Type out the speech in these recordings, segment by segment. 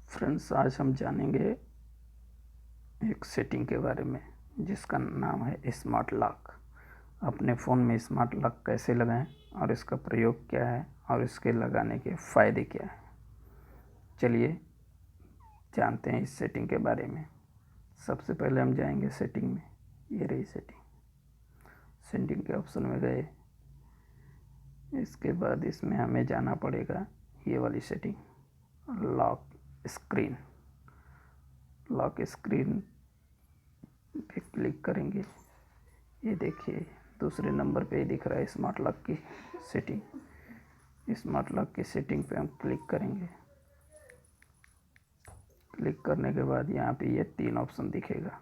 Friends, आज हम जानेंगे एक सेटिंग के बारे में जिसका नाम है स्मार्ट लॉक। अपने फ़ोन में स्मार्ट लॉक कैसे लगाएं और इसका प्रयोग क्या है और इसके लगाने के फ़ायदे क्या हैं। चलिए जानते हैं इस सेटिंग के बारे में। सबसे पहले हम जाएंगे सेटिंग में। ये रही सेटिंग के ऑप्शन में गए। इसके बाद इसमें हमें जाना पड़ेगा ये वाली setting, lock screen. Lock screen पे क्लिक करेंगे। ये देखिए दूसरे नंबर पे ही दिख रहा है स्मार्ट लॉक की सेटिंग। स्मार्ट लॉक की सेटिंग पे हम क्लिक करेंगे। क्लिक करने के बाद यहाँ पे ये 3 ऑप्शन दिखेगा,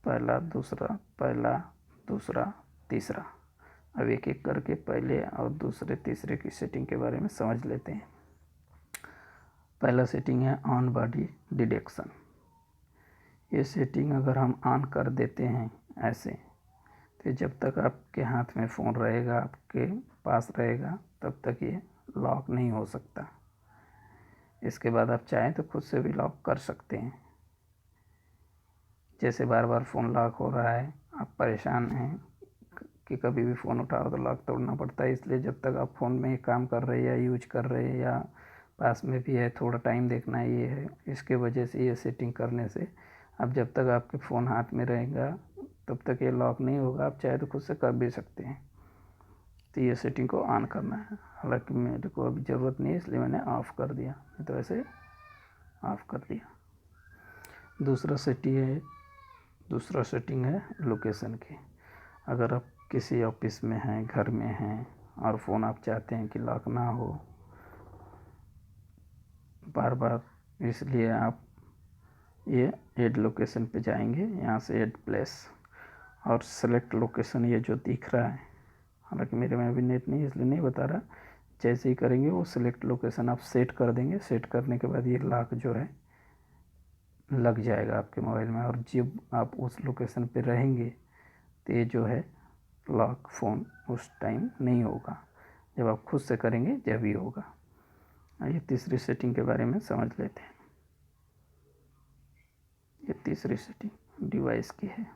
पहला दूसरा तीसरा। अब एक एक करके पहले और दूसरे तीसरे की सेटिंग के बारे में समझ लेते हैं। पहला सेटिंग है ऑन बॉडी डिटेक्शन। ये सेटिंग अगर हम ऑन कर देते हैं ऐसे, तो जब तक आपके हाथ में फ़ोन रहेगा, आपके पास रहेगा, तब तक ये लॉक नहीं हो सकता। इसके बाद आप चाहें तो खुद से भी लॉक कर सकते हैं। जैसे बार बार फ़ोन लॉक हो रहा है, आप परेशान हैं कि कभी भी फ़ोन उठाओ तो लॉक तोड़ना पड़ता है, इसलिए जब तक आप फ़ोन में काम कर रहे हैं या यूज कर रहे हैं या पास में भी है, थोड़ा टाइम देखना ये है, इसके वजह से ये सेटिंग करने से अब जब तक आपके फ़ोन हाथ में रहेगा तब तक ये लॉक नहीं होगा। आप चाहे तो खुद से कर भी सकते हैं। तो ये सेटिंग को ऑन करना है। हालांकि मेरे को अभी ज़रूरत नहीं है, इसलिए मैंने ऑफ़ कर दिया, नहीं तो ऐसे ऑफ़ कर दिया। दूसरा सेटिंग है लोकेशन की। अगर आप किसी ऑफिस में हैं, घर में हैं और फ़ोन आप चाहते हैं कि लॉक ना हो बार बार, इसलिए आप ये ऐड लोकेशन पे जाएंगे। यहाँ से ऐड प्लेस और सेलेक्ट लोकेशन, ये जो दिख रहा है, हालांकि मेरे में अभी नेट नहीं इसलिए नहीं बता रहा। जैसे ही करेंगे वो सिलेक्ट लोकेशन आप सेट कर देंगे। सेट करने के बाद ये लॉक जो है लग जाएगा आपके मोबाइल में, और जब आप उस लोकेशन पे रहेंगे तो ये जो है लॉक फ़ोन उस टाइम नहीं होगा। जब आप खुद से करेंगे जब ही होगा। आइए तीसरी सेटिंग के बारे में समझ लेते हैं। ये तीसरी सेटिंग डिवाइस की है।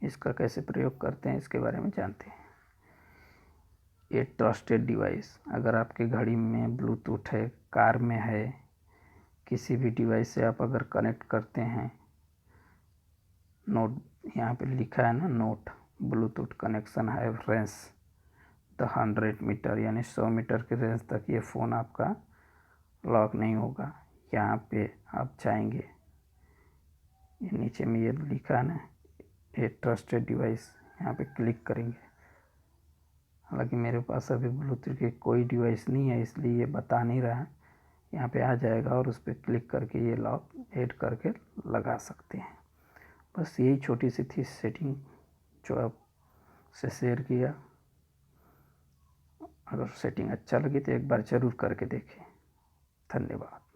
इसका कैसे प्रयोग करते हैं इसके बारे में जानते हैं। ये ट्रस्टेड डिवाइस, अगर आपके घड़ी में ब्लूटूथ है, कार में है, किसी भी डिवाइस से आप अगर कनेक्ट करते हैं, नोट यहाँ पे लिखा है ना, नोट ब्लूटूथ कनेक्शन है रेंज द 100 मीटर, यानी 100 मीटर की रेंज तक ये फ़ोन आपका लॉक नहीं होगा। यहाँ पे आप चाहेंगे, ये नीचे में ये लिखा है ना, ये ट्रस्टेड डिवाइस, यहाँ पे क्लिक करेंगे। हालांकि मेरे पास अभी ब्लूटूथ की कोई डिवाइस नहीं है, इसलिए ये बता नहीं रहा। यहाँ पे आ जाएगा और उस पर क्लिक करके ये लॉक ऐड करके लगा सकते हैं। बस यही छोटी सी थी सेटिंग जो आपसे शेयर किया। अगर सेटिंग अच्छा लगी तो एक बार ज़रूर करके देखें। धन्यवाद।